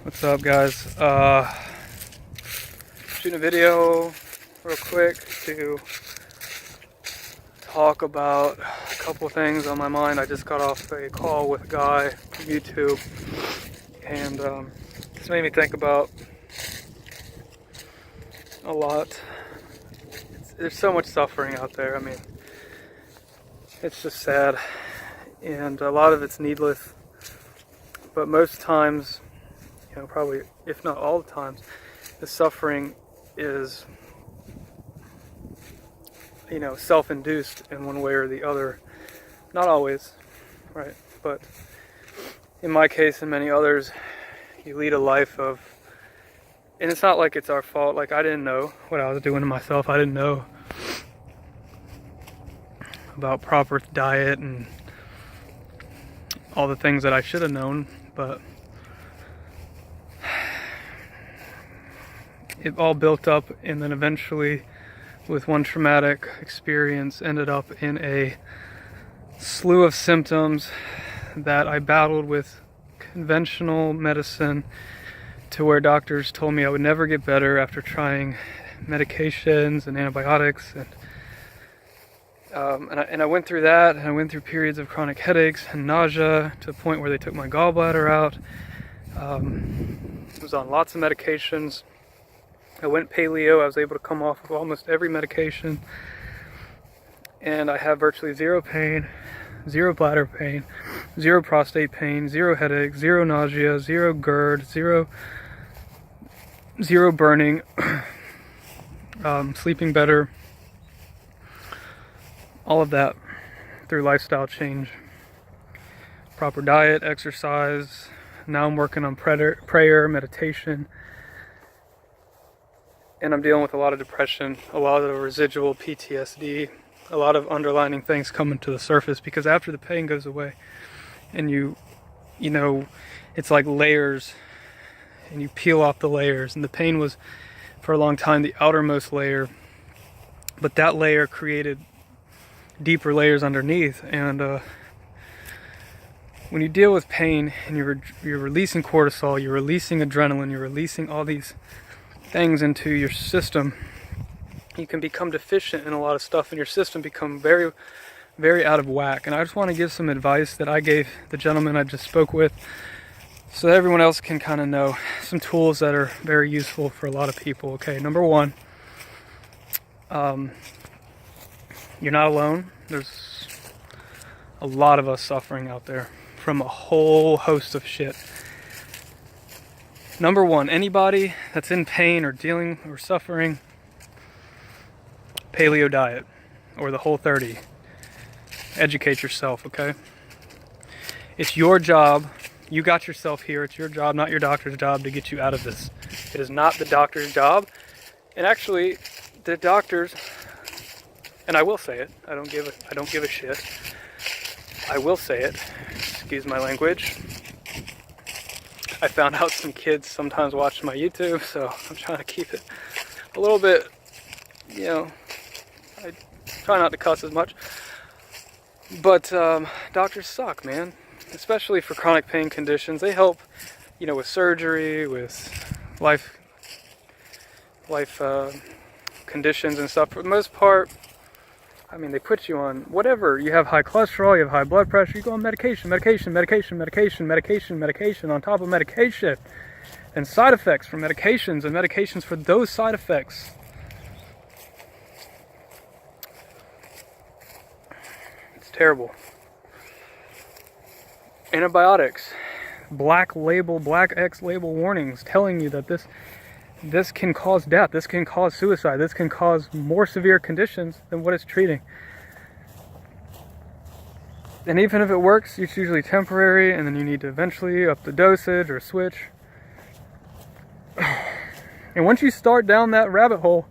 What's up, guys? Shooting a video real quick to talk about a couple things on my mind. I just got off a call with a guy from YouTube, and this made me think about a lot. There's so much suffering out there. I mean, it's just sad, and a lot of it's needless. But most times, probably, if not all the times, the suffering is, self-induced in one way or the other. Not always, right? But in my case and many others, you lead a life of, and it's not like it's our fault. Like, I didn't know what I was doing to myself. I didn't know about proper diet and all the things that I should have known, but it all built up, and then eventually, with one traumatic experience, ended up in a slew of symptoms that I battled with conventional medicine, to where doctors told me I would never get better after trying medications and antibiotics, and I went through that, and I went through periods of chronic headaches and nausea, to the point where they took my gallbladder out. I was on lots of medications. I went paleo. I was able to come off of almost every medication, and I have virtually zero pain, zero bladder pain, zero prostate pain, zero headache, zero nausea, zero GERD, zero burning, sleeping better, all of that through lifestyle change, proper diet, exercise. Now I'm working on prayer, meditation. And I'm dealing with a lot of depression, a lot of residual PTSD, a lot of underlining things coming to the surface, because after the pain goes away and it's like layers, and you peel off the layers, and the pain was for a long time the outermost layer, but that layer created deeper layers underneath. And when you deal with pain and you're releasing cortisol, you're releasing adrenaline, you're releasing all these things into your system, you can become deficient in a lot of stuff, and your system become very, very out of whack. And I just want to give some advice that I gave the gentleman I just spoke with, so that everyone else can kind of know some tools that are very useful for a lot of people. Okay, number one, you're not alone. There's a lot of us suffering out there from a whole host of shit. Number one, anybody that's in pain or dealing or suffering, paleo diet or the Whole30. Educate yourself, okay? It's your job. You got yourself here. It's your job, not your doctor's job, to get you out of this. It is not the doctor's job. And actually, the doctors, and I will say it, I don't give a shit. I will say it. Excuse my language. I found out some kids sometimes watch my YouTube, so I'm trying to keep it a little bit, I try not to cuss as much. But doctors suck, man. Especially for chronic pain conditions. They help, with surgery, with life conditions and stuff. For the most part, they put you on whatever. You have high cholesterol, you have high blood pressure, you go on medication on top of medication, and side effects from medications, and medications for those side effects. It's terrible. Antibiotics, black X label warnings telling you that this can cause death, this can cause suicide, this can cause more severe conditions than what it's treating. And even if it works, it's usually temporary, and then you need to eventually up the dosage or switch. And once you start down that rabbit hole,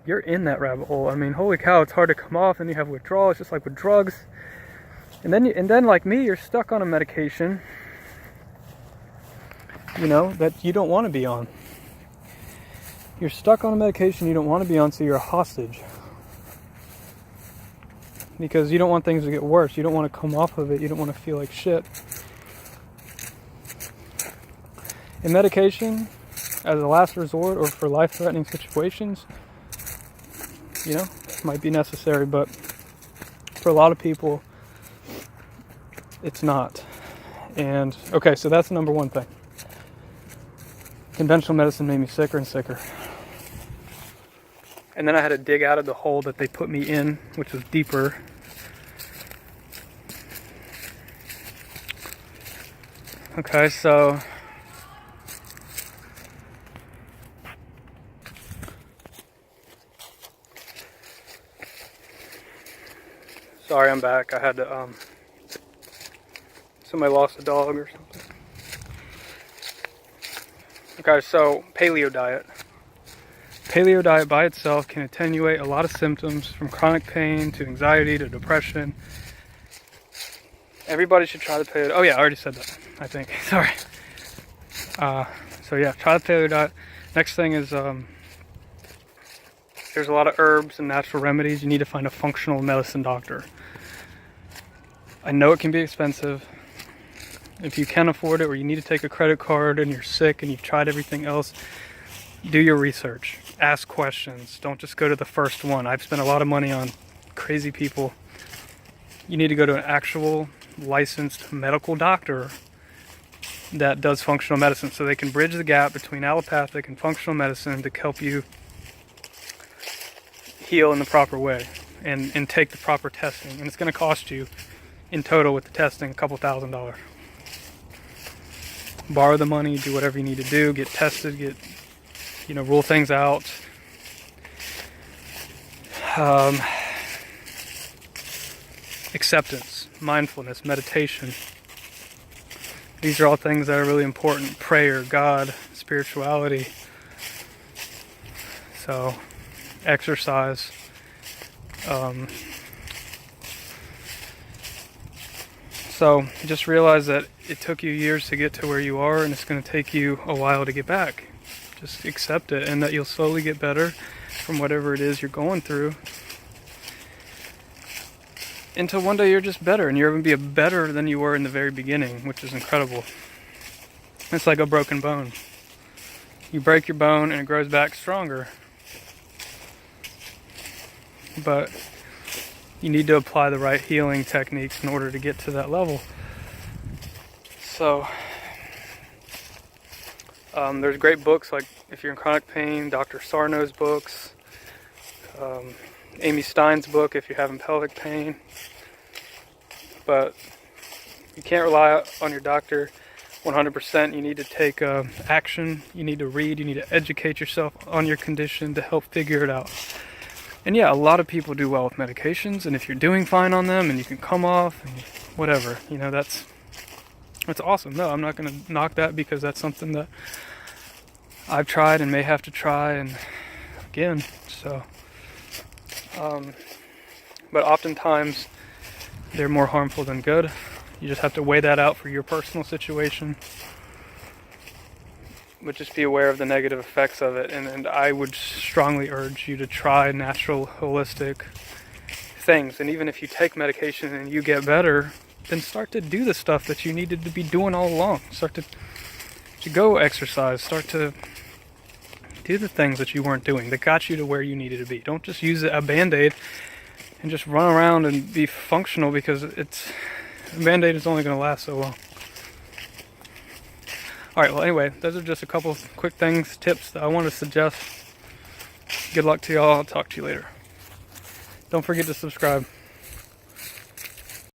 you're in that rabbit hole. Holy cow, it's hard to come off, and you have withdrawal. It's just like with drugs. And then like me, you're stuck on a medication, that you don't want to be on. You're stuck on a medication you don't want to be on, so you're a hostage. Because you don't want things to get worse. You don't want to come off of it. You don't want to feel like shit. And medication, as a last resort or for life-threatening situations, might be necessary, but for a lot of people, it's not. And okay, so that's the number one thing. Conventional medicine made me sicker and sicker. And then I had to dig out of the hole that they put me in, which was deeper. Okay, so sorry, I'm back. I had to somebody lost a dog or something. Okay, so paleo diet. Paleo diet by itself can attenuate a lot of symptoms, from chronic pain to anxiety to depression. Everybody should try the paleo. Oh yeah, I already said that, I think. Sorry. So yeah, try the paleo diet. Next thing is there's a lot of herbs and natural remedies. You need to find a functional medicine doctor. I know it can be expensive. If you can afford it, or you need to take a credit card and you're sick and you've tried everything else, do your research. Ask questions. Don't just go to the first one. I've spent a lot of money on crazy people. You need to go to an actual licensed medical doctor that does functional medicine, so they can bridge the gap between allopathic and functional medicine to help you heal in the proper way and take the proper testing. And it's going to cost you, in total with the testing, a couple $1,000s. Borrow the money, do whatever you need to do, get tested, rule things out. Acceptance, mindfulness, meditation. These are all things that are really important. Prayer, God, spirituality. So, exercise. So just realize that it took you years to get to where you are, and it's going to take you a while to get back. Just accept it, and that you'll slowly get better from whatever it is you're going through, until one day you're just better, and you're going to be better than you were in the very beginning, which is incredible. It's like a broken bone. You break your bone and it grows back stronger. But you need to apply the right healing techniques in order to get to that level. So, there's great books, like if you're in chronic pain, Dr. Sarno's books, Amy Stein's book if you're having pelvic pain. But you can't rely on your doctor 100%. You need to take action. You need to read. You need to educate yourself on your condition to help figure it out. And yeah, a lot of people do well with medications, and if you're doing fine on them and you can come off and whatever, that's awesome. No, I'm not going to knock that, because that's something that I've tried and may have to try and again. So but oftentimes they're more harmful than good. You just have to weigh that out for your personal situation. But just be aware of the negative effects of it, and I would strongly urge you to try natural, holistic things. And even if you take medication and you get better, then start to do the stuff that you needed to be doing all along. Start to go exercise. Start to do the things that you weren't doing that got you to where you needed to be. Don't just use a Band-Aid and just run around and be functional, because a Band-Aid is only going to last so long. Alright, well anyway, those are just a couple quick things, tips that I want to suggest. Good luck to y'all. I'll talk to you later. Don't forget to subscribe.